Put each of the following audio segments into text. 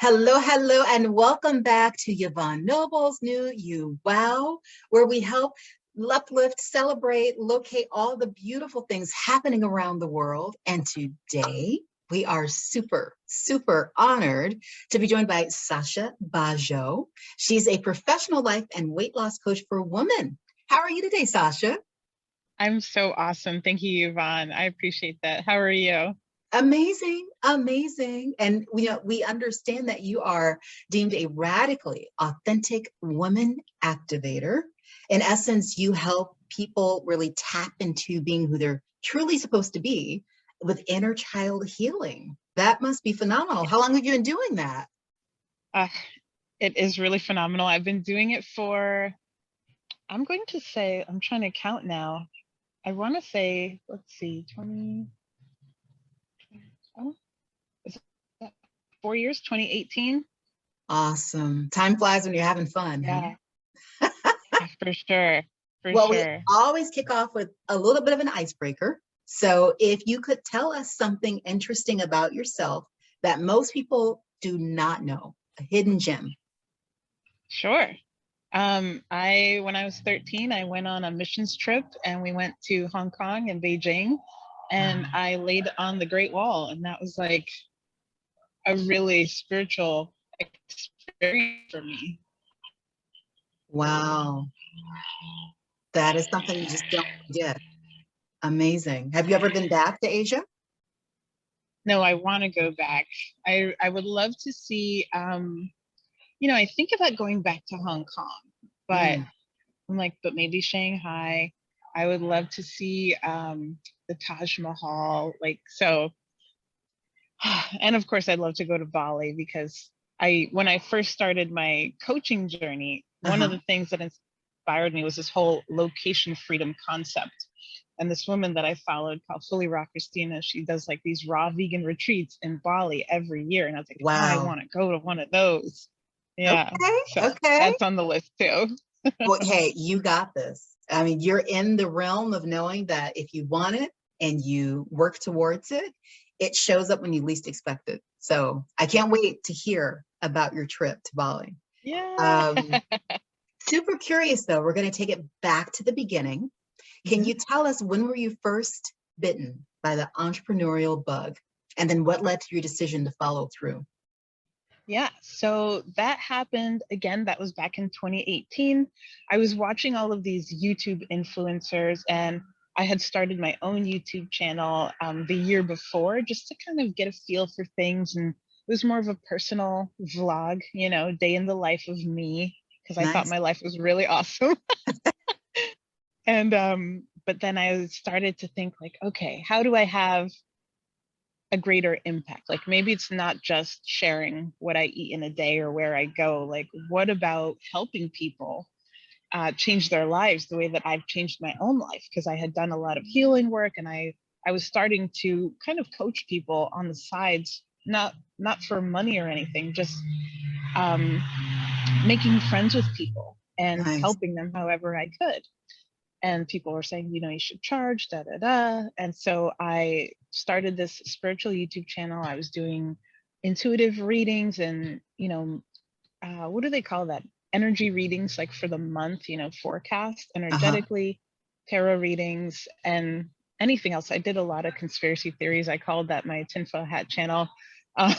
Hello, hello, and welcome back to Yvonne Nobles' new You Wow, where we help uplift, celebrate, locate all the beautiful things happening around the world. And today we are super honored to be joined by Sasha Bajjo. She's a professional life and weight loss coach for women. How are you today, Sasha? I'm so awesome. Thank you, Yvonne. I appreciate that. How are you? Amazing, amazing. And we understand that you are deemed a radically authentic woman activator. In essence, you help people really tap into being who they're truly supposed to be with inner child healing. That must be phenomenal. How long have you been doing that? Uh, it is really phenomenal. I've been doing it for, I'm going to say, I'm trying to count now. I want to say, let's see, 20, oh, is that 4 years, 2018? Awesome. Time flies when you're having fun, Yeah, huh? yeah, for sure. For Well, we sure. always kick off with a little bit of an icebreaker. So if you could tell us something interesting about yourself that most people do not know, a hidden gem. Sure. When I was 13, I went on a missions trip and we went to Hong Kong and Beijing, and I laid on the Great Wall, and that was like a really spiritual experience for me. Wow. That is something you just don't forget. Amazing. Have you ever been back to Asia? No, I want to go back. I would love to see, I think about going back to Hong Kong, but Mm, I'm like, but maybe Shanghai. I would love to see the Taj Mahal. And of course, I'd love to go to Bali because when I first started my coaching journey, one of uh-huh. the things that inspired me was this whole location freedom concept. And this woman that I followed called Fully Raw Christina, she does like these raw vegan retreats in Bali every year. And I was like, oh, I Wow. want to go to one of those. Yeah. Okay. So Okay. that's on the list too. Well, hey, you got this. I mean, you're in the realm of knowing that if you want it and you work towards it, it shows up when you least expect it. So I can't wait to hear about your trip to Bali. Yeah. Um, Super curious though, we're going to take it back to the beginning. Can Mhm. you tell us when were you first bitten by the entrepreneurial bug? And then what led to your decision to follow through? Yeah, so that happened again. That was back in 2018. I was watching all of these YouTube influencers, and I had started my own YouTube channel the year before just to kind of get a feel for things. And it was more of a personal vlog, day in the life of me, because I thought Nice. my life was really awesome. And but then I started to think like, okay, how do I have a greater impact? Like maybe it's not just sharing what I eat in a day or where I go. Like, what about helping people change their lives the way that I've changed my own life? Because I had done a lot of healing work, and I was starting to kind of coach people on the sides, not for money or anything, just um, making friends with people and Nice. helping them however I could. And people were saying, you should charge, da da da. And so I started this spiritual YouTube channel. I was doing intuitive readings and, what do they call that? Energy readings, like for the month, forecast Uh-huh. energetically, tarot readings, and anything else. I did a lot of conspiracy theories. I called that my tinfoil hat channel,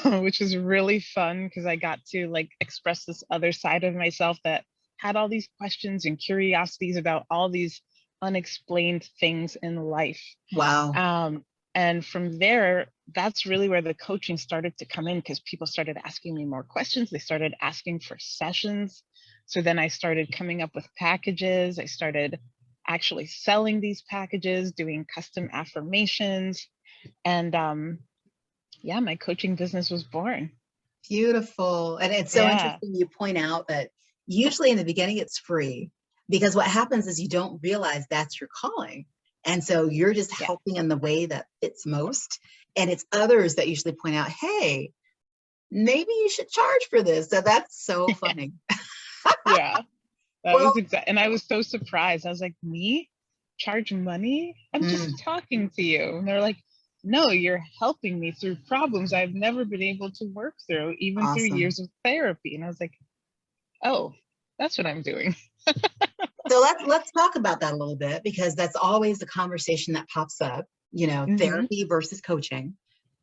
which was really fun because I got to like express this other side of myself that had all these questions and curiosities about all these unexplained things in life. Wow. Um, and from there, that's really where the coaching started to come in because people started asking me more questions. They started asking for sessions. So then I started coming up with packages. I started actually selling these packages, doing custom affirmations. And yeah, my coaching business was born. Beautiful. And it's so Yeah. interesting you point out that usually in the beginning it's free because what happens is you don't realize that's your calling. And so you're just Yeah. helping in the way that fits most. And it's others that usually point out, hey, maybe you should charge for this. So that's so funny. Yeah. That Well, was exact. And I was so surprised. I was like, me charge money? I'm mm, just talking to you. And they're like, no, you're helping me through problems I've never been able to work through, even through Awesome. years of therapy. And I was like, oh, that's what I'm doing. So let's talk about that a little bit, because that's always the conversation that pops up, Hmm. therapy versus coaching.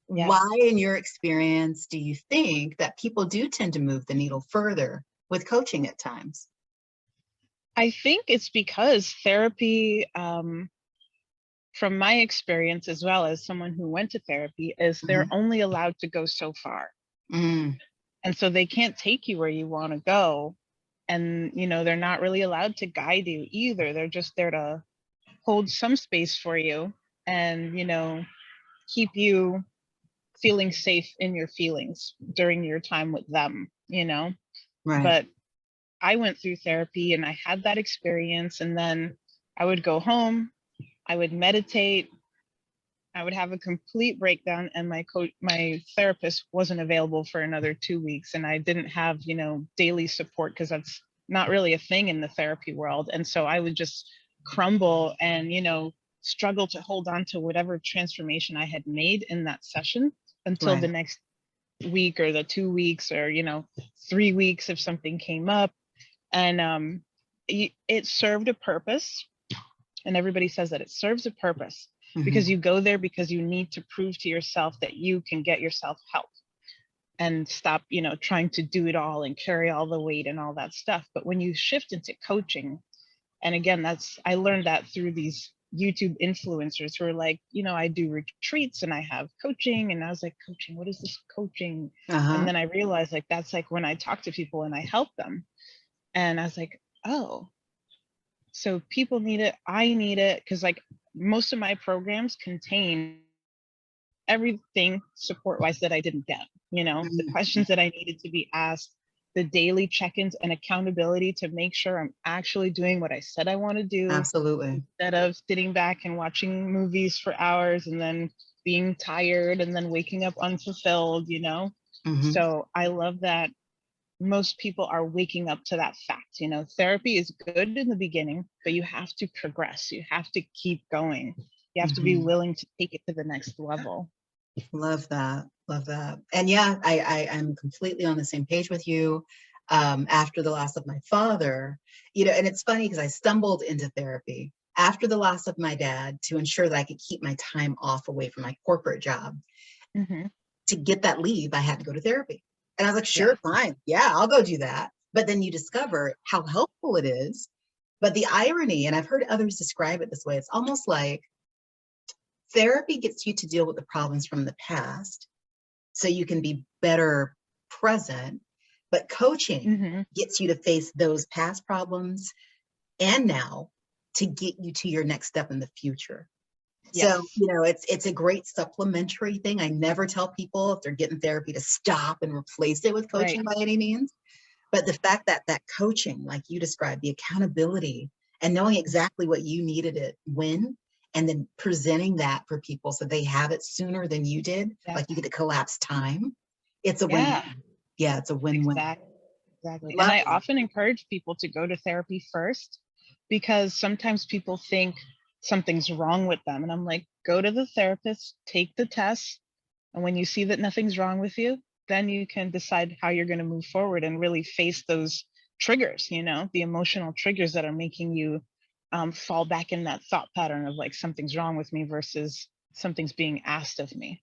Yes. Why, in your experience, do you think that people do tend to move the needle further with coaching at times? I think it's because therapy, from my experience, as well as someone who went to therapy, is they're Mhm. only allowed to go so far. Mm, And so they can't take you where you want to go. And, they're not really allowed to guide you either. They're just there to hold some space for you and, keep you feeling safe in your feelings during your time with them. right, But I went through therapy and I had that experience. And then I would go home, I would meditate, I would have a complete breakdown, and my therapist wasn't available for another 2 weeks. And I didn't have, daily support, because that's not really a thing in the therapy world. And so I would just crumble and, struggle to hold on to whatever transformation I had made in that session until the right, next week, or the 2 weeks, or 3 weeks if something came up. And it served a purpose, and everybody says that it serves a purpose, because mhm, you go there because you need to prove to yourself that you can get yourself help and stop, trying to do it all and carry all the weight and all that stuff. But when you shift into coaching, and again, I learned that through these YouTube influencers who are like, I do retreats and I have coaching. And I was like, coaching, what is this coaching? And uh-huh, then I realized, like, that's like when I talk to people and I help them. And I was like, oh, so people need it, I need it, because like most of my programs contain everything support wise that I didn't get, the mhm, questions that I needed to be asked, the daily check-ins and accountability to make sure I'm actually doing what I said I want to do, absolutely. instead of sitting back and watching movies for hours and then being tired and then waking up unfulfilled. Mhm. So I love that most people are waking up to that fact. Therapy is good in the beginning, but you have to progress. You have to keep going. You have to be Mhm. willing to take it to the next level. Love that. Love that. And yeah, I'm completely on the same page with you. After the loss of my father, and it's funny because I stumbled into therapy after the loss of my dad to ensure that I could keep my time off away from my corporate job. Hmm. To get that leave, I had to go to therapy. And I was like, Yeah. sure, fine. Yeah, I'll go do that. But then you discover how helpful it is. But the irony, and I've heard others describe it this way, it's almost like therapy gets you to deal with the problems from the past so you can be better present, but coaching Hmm. gets you to face those past problems and now to get you to your next step in the future. So, Yes. it's a great supplementary thing. I never tell people if they're getting therapy to stop and replace it with Right. coaching by any means. But the fact that that coaching, like you described, the accountability and knowing exactly what you needed it when, and then presenting that for people so they have it sooner than you did, Yeah. like you get to collapse time. It's a win. Yeah. Yeah, it's a win-win. Exactly. Exactly. And Love I that. often encourage people to go to therapy first, because sometimes people think something's wrong with them. And I'm like, go to the therapist, take the test. And when you see that nothing's wrong with you, then you can decide how you're going to move forward and really face those triggers, the emotional triggers that are making you fall back in that thought pattern of like, something's wrong with me versus something's being asked of me.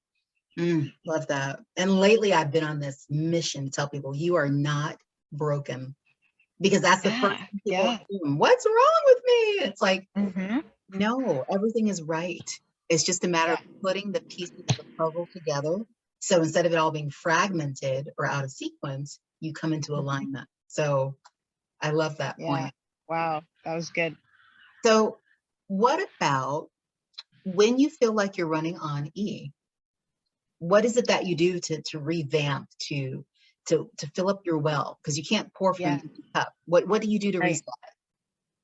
Love that. And lately I've been on this mission to tell people you are not broken, because that's the first Yeah. thing people Yeah. assume. What's wrong with me? It's like, Hmm. no, everything is right. It's just a matter of Yeah. putting the pieces of the puzzle together. So instead of it all being fragmented or out of sequence, you come into Hmm. alignment. So I love that Yeah. point. Wow. That was good. So, what about when you feel like you're running on E? What is it that you do to revamp, to fill up your well? Because you can't pour from an Yeah. empty cup. What do you do to Right. reset?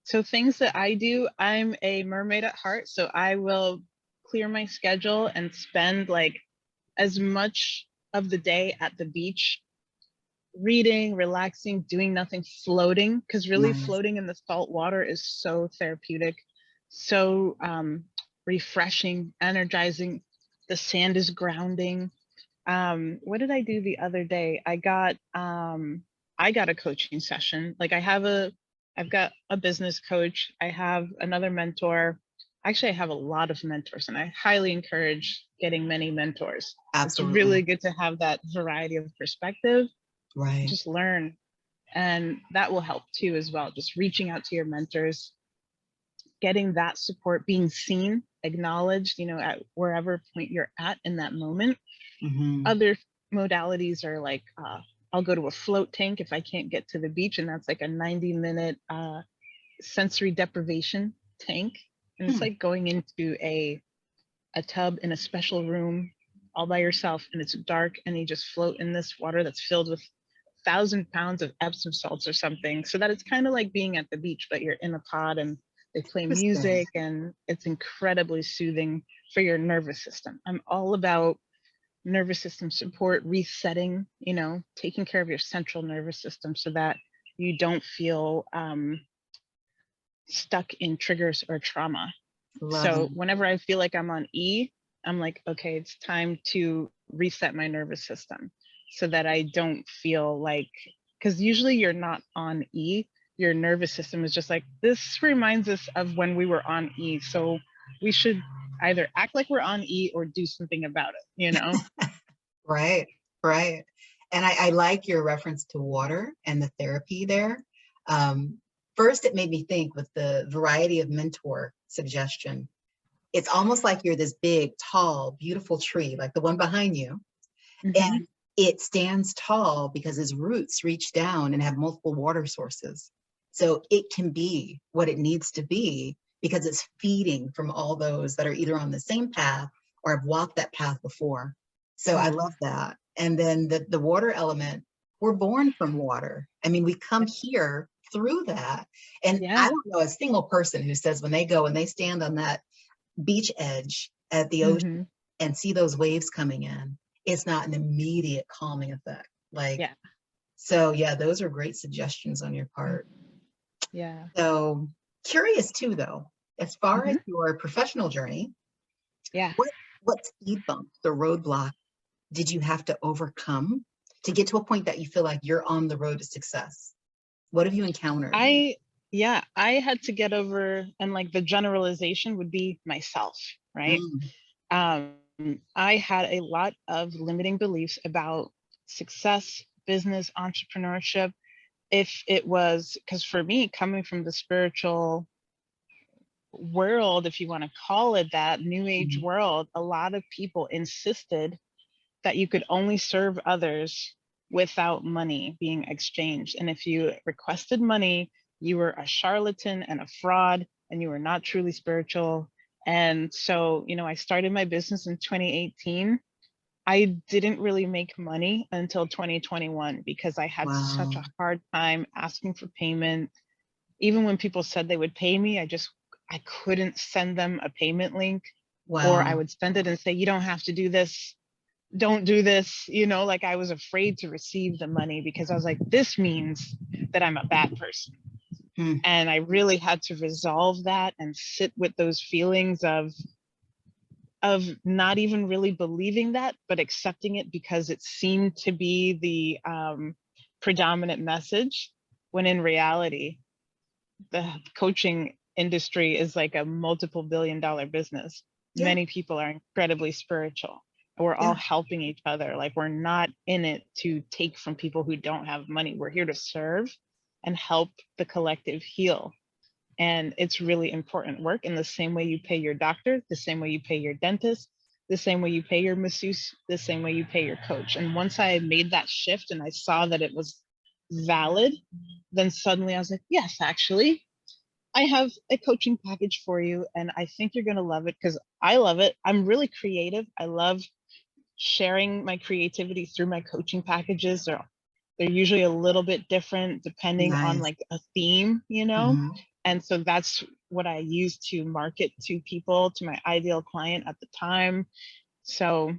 So things that I do, I'm a mermaid at heart. So I will clear my schedule and spend like as much of the day at the beach, reading, relaxing, doing nothing, floating. Because really, Nice. floating in the salt water is so therapeutic, so refreshing, energizing. The sand is grounding. What did I do the other day? I got a coaching session. Like I've got a business coach. I have another mentor. Actually, I have a lot of mentors, and I highly encourage getting many mentors. It's Absolutely. really good to have that variety of perspective. Right. Just learn, and that will help too as well. Just reaching out to your mentors, getting that support, being seen, acknowledged, at wherever point you're at in that moment. Hmm. Other modalities are like, I'll go to a float tank if I can't get to the beach, and that's like a 90-minute sensory deprivation tank. And it's Hmm. like going into a tub in a special room all by yourself, and it's dark, and you just float in this water that's filled with 1,000 pounds of Epsom salts or something, so that it's kind of like being at the beach, but you're in a pod and they play Interesting. music, and it's incredibly soothing for your nervous system. I'm all about nervous system support, resetting, taking care of your central nervous system so that you don't feel stuck in triggers or trauma. Love So it. whenever I feel like I'm on E, I'm like, okay, it's time to reset my nervous system so that I don't feel like, because usually you're not on E, your nervous system is just like, this reminds us of when we were on E. So we should either act like we're on E or do something about it. Right. Right. And I like your reference to water and the therapy there. Um, First, it made me think with the variety of mentor suggestion, it's almost like you're this big, tall, beautiful tree, like the one behind you. Hmm. And it stands tall because its roots reach down and have multiple water sources. So it can be what it needs to be because it's feeding from all those that are either on the same path or have walked that path before. So I Yeah. love that. And then the water element, we're born from water. I mean, we come here through that. And I Yeah. don't know a single person who says when they go and they stand on that beach edge at the ocean Hmm. and see those waves coming in, it's not an immediate calming effect. Like, Yeah. so yeah, those are great suggestions on your part. Yeah. So curious too, though, as far as Hmm. your professional journey, Yeah. what what speed bumps or roadblock did you have to overcome to get to a point that you feel like you're on the road to success? What have you encountered? I yeah, I had to get over, and like the generalization would be myself, right? Mm, Um, I had a lot of limiting beliefs about success, business, entrepreneurship. If it was because for me, coming from the spiritual world, if you want to call it that, new age mm, world, a lot of people insisted that you could only serve others without money being exchanged. And if you requested money, you were a charlatan and a fraud, and you were not truly spiritual. And so, I started my business in 2018. I didn't really make money until 2021 because I had such wow. a hard time asking for payment. Even when people said they would pay me, I couldn't send them a payment link, or I Wow. would send it and say, you don't have to do this, don't do this, like I was afraid to receive the money because I was like, this means that I'm a bad person. Mm, And I really had to resolve that and sit with those feelings of not even really believing that, but accepting it because it seemed to be the predominant message, when in reality the coaching industry is like a multiple billion-dollar business. yeah, Many people are incredibly spiritual. We're all yeah, helping each other. Like, we're not in it to take from people who don't have money. We're here to serve and help the collective heal. And it's really important work, in the same way you pay your doctor, the same way you pay your dentist, the same way you pay your masseuse, the same way you pay your coach. And once I made that shift and I saw that it was valid, then suddenly I was like, yes, actually, I have a coaching package for you, and I think you're going to love it because I love it. I'm really creative. I love sharing my creativity through my coaching packages. They're usually a little bit different depending on nice. like a theme. Hmm. And so that's what I use to market to people, to my ideal client at the time. So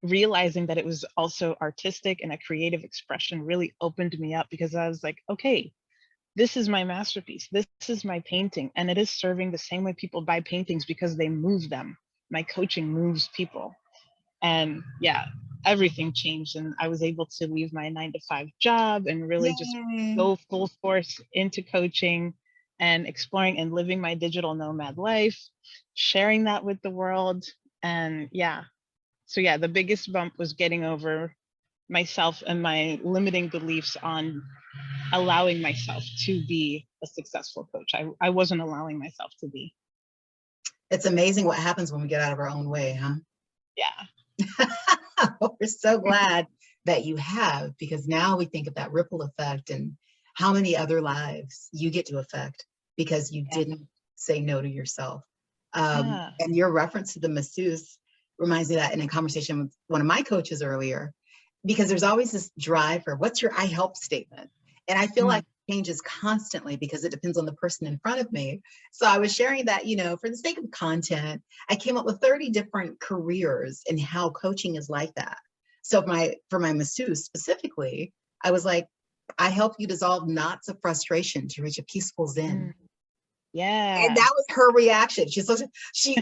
realizing that it was also artistic and a creative expression really opened me up, because I was like, okay, this is my masterpiece. This is my painting. And it is serving the same way people buy paintings, because they move them, my coaching moves people. And yeah, everything changed. And I was able to leave my 9-to-5 job and really just Yay. go full force into coaching and exploring and living my digital nomad life, sharing that with the world. And yeah, so yeah, the biggest bump was getting over myself and my limiting beliefs on allowing myself to be a successful coach. I wasn't allowing myself to be. It's amazing what happens when we get out of our own way, huh? Yeah. We're so glad that you have, because now we think of that ripple effect and how many other lives you get to affect because you didn't say no to yourself. Yeah. And your reference to the masseuse reminds me of that in a conversation with one of my coaches earlier, because there's always this drive for what's your I help statement. And I feel like it changes constantly because it depends on the person in front of me. So I was sharing that, for the sake of content, I came up with 30 different careers and how coaching is like that. So for my masseuse specifically, I was like, I help you dissolve knots of frustration to reach a peaceful zen. Yeah. And that was her reaction. She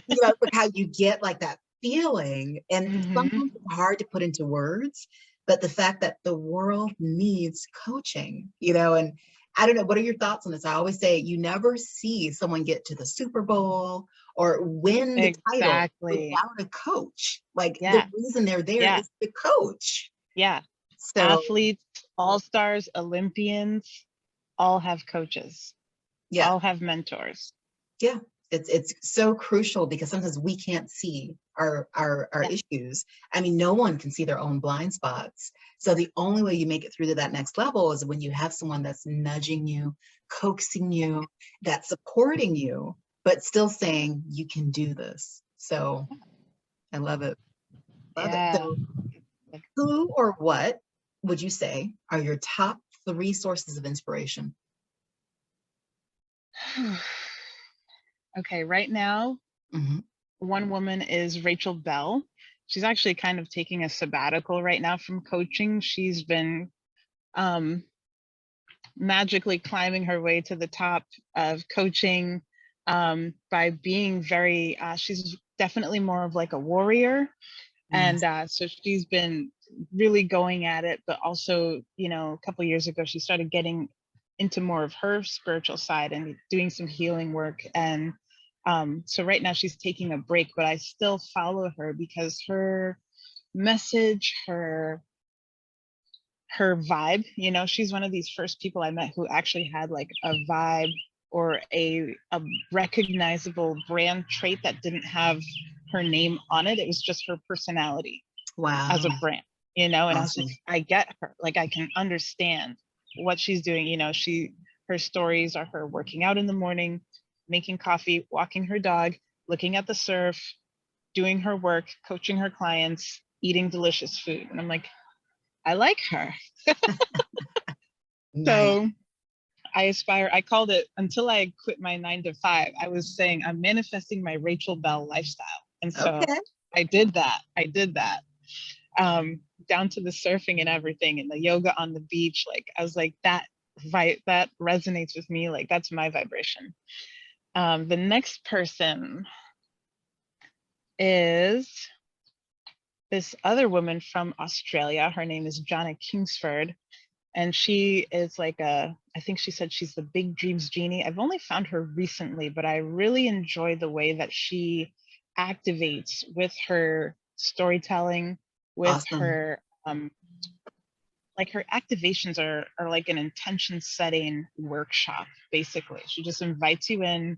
look how you get like that feeling. And sometimes it's hard to put into words, but the fact that the world needs coaching, and I don't know, what are your thoughts on this? I always say you never see someone get to the Super Bowl or win the title without a coach. Like the reason they're there is the coach. Yeah. So athletes, all-stars, Olympians, all have coaches. Yeah. All have mentors. Yeah. It's so crucial because sometimes we can't see our issues. I mean, no one can see their own blind spots. So the only way you make it through to that next level is when you have someone that's nudging you, coaxing you, that's supporting you, but still saying you can do this. So I love it. Love it. So who or what would you say are your top 3 sources of inspiration? Okay, right now, one woman is Rachel Bell. She's actually kind of taking a sabbatical right now from coaching. She's been magically climbing her way to the top of coaching by being very, she's definitely more of like a warrior. And so she's been really going at it, but also, a couple of years ago, she started getting into more of her spiritual side and doing some healing work. And so right now she's taking a break, but I still follow her because her message, her vibe, she's one of these first people I met who actually had like a vibe or a recognizable brand trait that didn't have her name on it. It was just her personality. Wow. As a brand, and awesome. I was like, I get her, like I can understand what she's doing. Her stories are her working out in the morning, making coffee, walking her dog, looking at the surf, doing her work, coaching her clients, eating delicious food. And I'm like, I like her. Nice. So I called it, until I quit my 9-to-5, I was saying I'm manifesting my Rachel Bell lifestyle. And so I did that. Down to the surfing and everything and the yoga on the beach. Like I was like, that resonates with me. Like that's my vibration. The next person is this other woman from Australia. Her name is Jonna Kingsford. And she is like I think she said she's the big dreams genie. I've only found her recently, but I really enjoy the way that she activates with her storytelling, with her like her activations are like an intention setting workshop. Basically, she just invites you in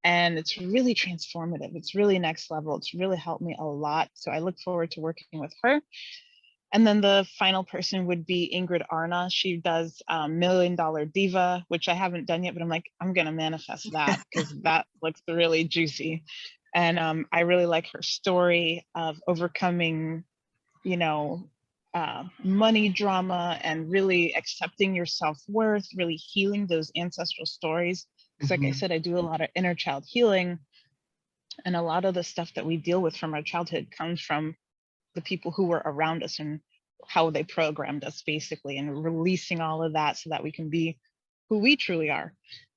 and it's really transformative. It's really next level. It's really helped me a lot. So I look forward to working with her. And then the final person would be Ingrid Arna. She does $1 Million Diva, which I haven't done yet, but I'm like, I'm going to manifest that because that looks really juicy. And I really like her story of overcoming, money drama and really accepting your self-worth, really healing those ancestral stories. Because like I said, I do a lot of inner child healing. And a lot of the stuff that we deal with from our childhood comes from the people who were around us and how they programmed us, basically, and releasing all of that so that we can be who we truly are.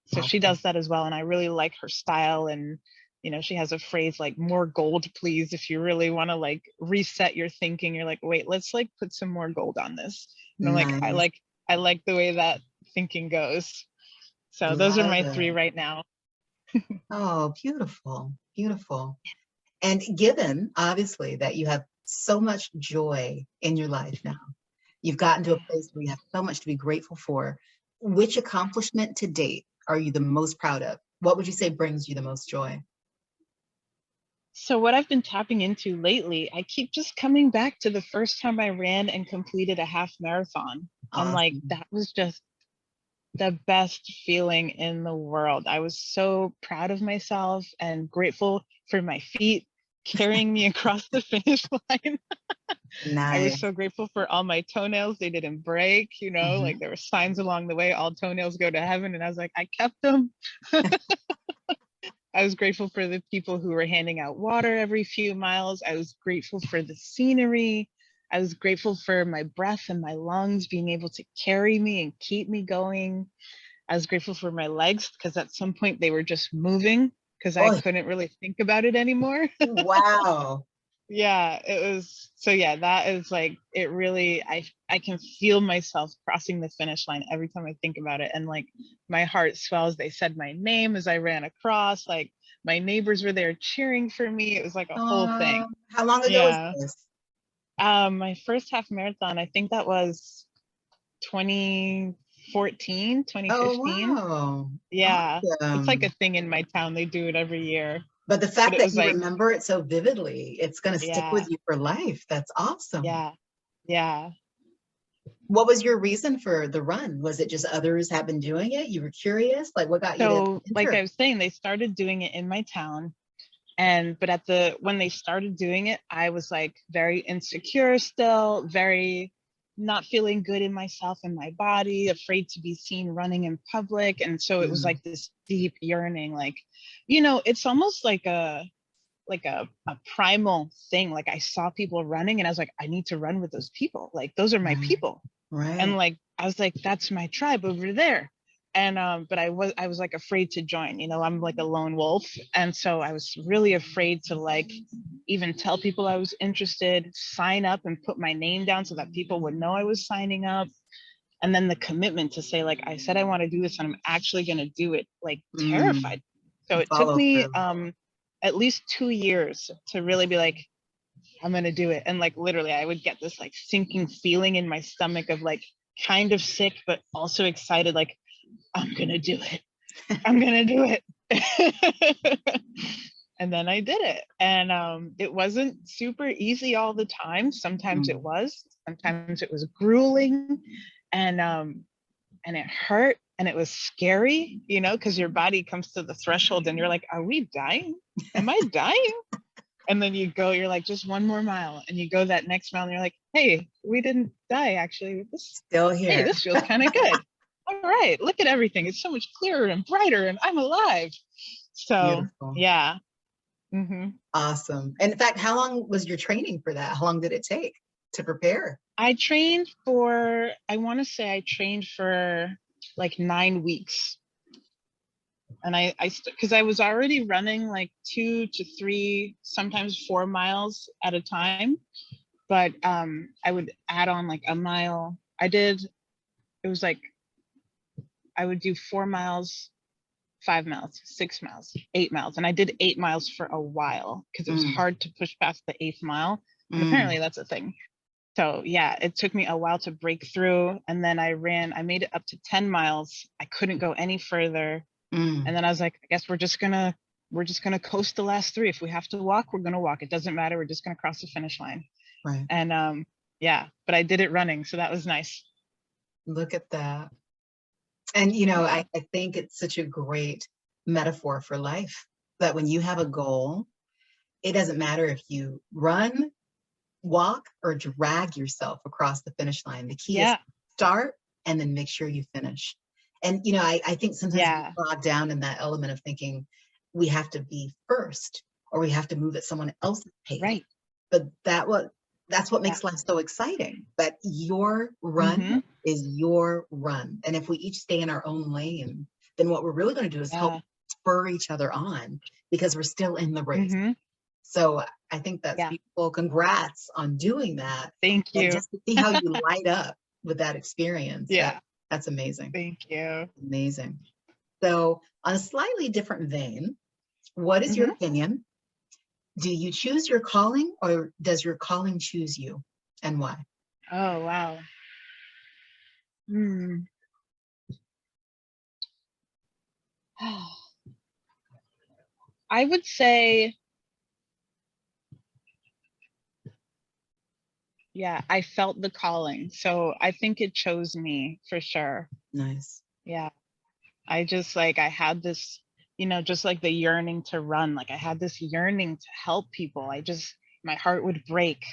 So she does that as well. And I really like her style. And you know, she has a phrase like more gold, please. If you really want to like reset your thinking, you're like, wait, let's like put some more gold on this. And I'm like, Nice. I like the way that thinking goes. So those are Love my three it. right now. Oh, beautiful, beautiful. And given, obviously, that you have so much joy in your life now, you've gotten to a place where you have so much to be grateful for. Which accomplishment to date are you the most proud of? What would you say brings you the most joy? So what I've been tapping into lately, I keep just coming back to the first time I ran and completed a half marathon. And like Awesome. that was just the best feeling in the world. I was so proud of myself and grateful for my feet carrying me across the finish line. I was Nice. so grateful for all my toenails. They didn't break, you know, like Mhm. there were signs along the way, all toenails go to heaven. And I was like, I kept them. I was grateful for the people who were handing out water every few miles. I was grateful for the scenery. I was grateful for my breath and my lungs being able to carry me and keep me going. I was grateful for my legs because at some point they were just moving because I Oh, couldn't really think about it anymore. wow. Yeah, it was so yeah, that is like it really I can feel myself crossing the finish line every time I think about it. And like my heart swells. They said my name as I ran across, like my neighbors were there cheering for me. It was like a whole thing. How long ago was Yeah. this? My first half marathon, I think that was 2014, Oh, 2015. wow. Yeah. It's like a Awesome. thing in my town. They do it every year. But the But fact it that was you like, remember it so vividly, it's going to stick yeah, with you for life. That's awesome. yeah, yeah. What was your reason for the run? Was it just others have been doing it? You were curious? Like what got you to So, like enter? I was saying, they started doing it in my town. And, but at the, when they started doing it, I was like very insecure still, very not feeling good in myself and my body, afraid to be seen running in public. And so it was Mm, like this deep yearning, like, you know, it's almost like a primal thing. Like I saw people running and I was like, I need to run with those people. Like those are my right, people. And right. like I was like, that's my tribe over there. And but I was like afraid to join, you know, I'm like a lone wolf. And so I was really afraid to like even tell people I was interested, sign up and put my name down so that people would know I was signing up. And then the commitment to say, like, I said I want to do this and I'm actually gonna do it, like Mm, terrified. So it took follow me through. at least 2 years to really be like, I'm gonna do it. And like literally I would get this like sinking feeling in my stomach of like kind of sick, but also excited, like, I'm gonna do it. I'm gonna do it. And then I did it. And it wasn't super easy all the time. Sometimes it Mm, was, sometimes it was grueling and it hurt and it was scary, you know, because your body comes to the threshold and you're like, are we dying? Am I dying? And then you go, you're like, just one more mile. And you go that next mile and you're like, hey, we didn't die actually. still Hey, here. this feels kind of good. All right, look at everything. It's so much clearer and brighter and I'm alive. So Beautiful. yeah. hmm Awesome. And in fact, how long was your training for that? How long did it take to prepare? I trained for, I want to say I trained for like 9 weeks. And because I was already running like 2 to 3, sometimes 4 miles at a time. But I would add on like a mile. It was like, I would do 4 miles, 5 miles, 6 miles, 8 miles. And I did 8 miles for a while because it was Mm, hard to push past the eighth mile. And mm, apparently that's a thing. So yeah, it took me a while to break through. And then I made it up to 10 miles. I couldn't go any further. And mm. then I was like, I guess we're just gonna coast the last 3. If we have to walk, we're gonna walk. It doesn't matter. We're just gonna cross the finish line. Right. And yeah, but I did it running, so that was nice. Look at that. And, Yeah. I think it's such a great metaphor for life that when you have a goal, it doesn't matter if you run, walk, or drag yourself across the finish line. The key is Yeah. start and then make sure you finish. And, I think sometimes we get Yeah. bogged down in that element of thinking we have to be first or we have to move at someone else's pace. Right. But that's what Yeah. makes life so exciting. But your run Mm-hmm. is your run. And if we each stay in our own lane, then what we're really going to do is help Yeah. spur each other on because we're still in the race. Mm-hmm. So I think that's Yeah. beautiful. Congrats on doing that. Thank And you. just to see how you light up with that experience. Yeah. That's amazing. Thank you. Amazing. So on a slightly different vein, what is your opinion? Do you choose your calling or does your calling choose you, and why? Oh, wow. Hmm. I would say, yeah, I felt the calling. So I think it chose me for sure. Nice. Yeah. I just like, I had this, just like the yearning to run, like I had this yearning to help people. My heart would break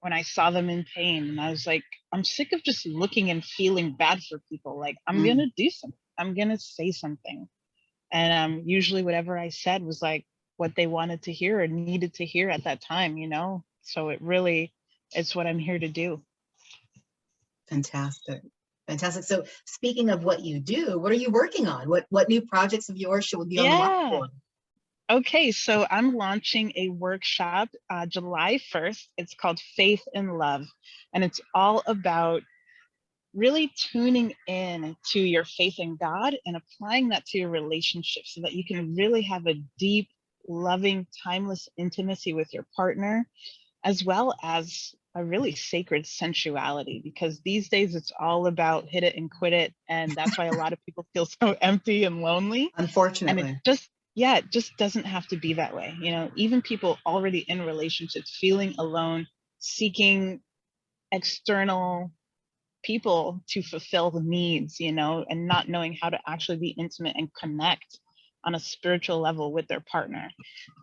when I saw them in pain. And I was like, I'm sick of just looking and feeling bad for people. Like, I'm going to do something. I'm going to say something. And usually whatever I said was like what they wanted to hear or needed to hear at that time, So it's what I'm here to do. Fantastic. Fantastic. So speaking of what you do, what are you working on? What new projects of yours should we be on the watch for? Okay, so I'm launching a workshop July 1st. It's called Faith in Love, and it's all about really tuning in to your faith in God and applying that to your relationship so that you can really have a deep, loving, timeless intimacy with your partner, as well as a really sacred sensuality, because these days it's all about hit it and quit it. And that's why a lot of people feel so empty and lonely. Unfortunately. And it just doesn't have to be that way. Even people already in relationships feeling alone, seeking external people to fulfill the needs, and not knowing how to actually be intimate and connect on a spiritual level with their partner.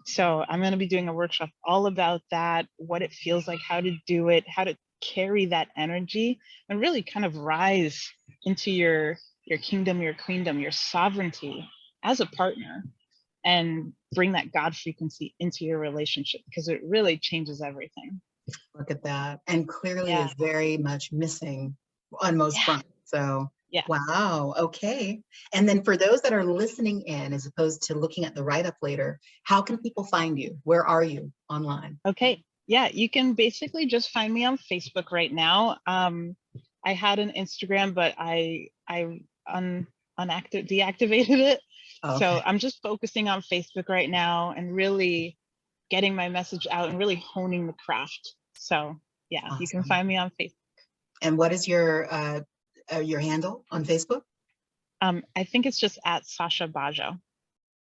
So I'm going to be doing a workshop all about that, what it feels like, how to do it, how to carry that energy and really kind of rise into your kingdom, your queendom, your sovereignty as a partner, and bring that God frequency into your relationship, because it really changes everything. Look at that. And clearly is very much missing on most fronts. So wow. Okay. And then for those that are listening in, as opposed to looking at the write-up later, how can people find you? Where are you online? Okay. Yeah, you can basically just find me on Facebook right now. I had an Instagram, but I deactivated it. Okay. So I'm just focusing on Facebook right now and really getting my message out and really honing the craft. So yeah, awesome. You can find me on Facebook. And what is your handle on Facebook? I think it's just at Sasha Bajjo.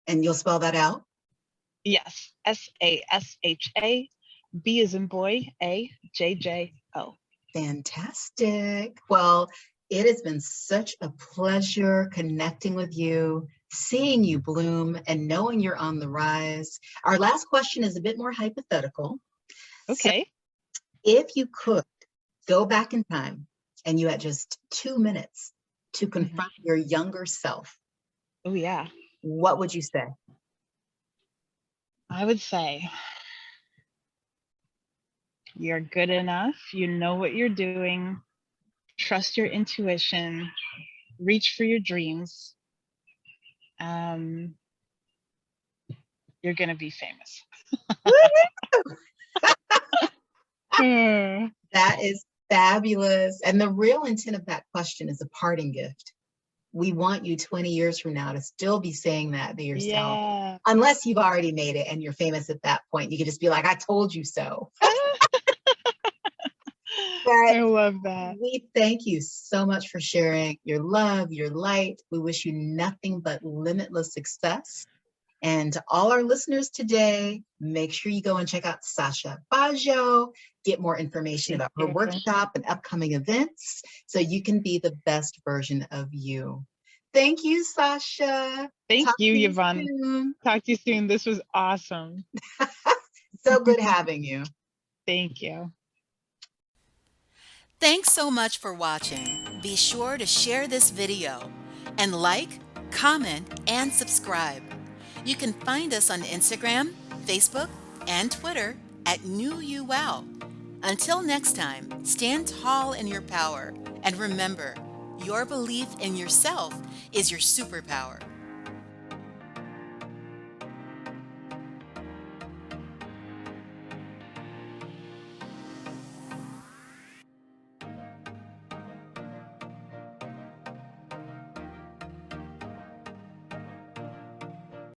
And you'll spell that out? Yes, SASHA, B as in boy, AJJO. Fantastic. Well, it has been such a pleasure connecting with you, seeing you bloom, and knowing you're on the rise. Our last question is a bit more hypothetical. Okay. So if you could go back in time and you had just 2 minutes to confront your younger self. Oh, yeah. What would you say? I would say, you're good enough. You know what you're doing. Trust your intuition. Reach for your dreams. You're going to be famous. That is fabulous. And the real intent of that question is a parting gift. We want you 20 years from now to still be saying that to yourself. Yeah. Unless you've already made it and you're famous at that point. You can just be like, I told you so. I love that. We thank you so much for sharing your love, your light. We wish you nothing but limitless success. And to all our listeners today, make sure you go and check out Sasha Bajjo, get more information about her workshop and upcoming events so you can be the best version of you. Thank you, Sasha. Thank you, Yvonne. Talk to you soon. This was awesome. So good having you. Thank you. Thanks so much for watching. Be sure to share this video and like, comment, and subscribe. You can find us on Instagram, Facebook, and Twitter at NewYouWow. Until next time, stand tall in your power and remember, your belief in yourself is your superpower.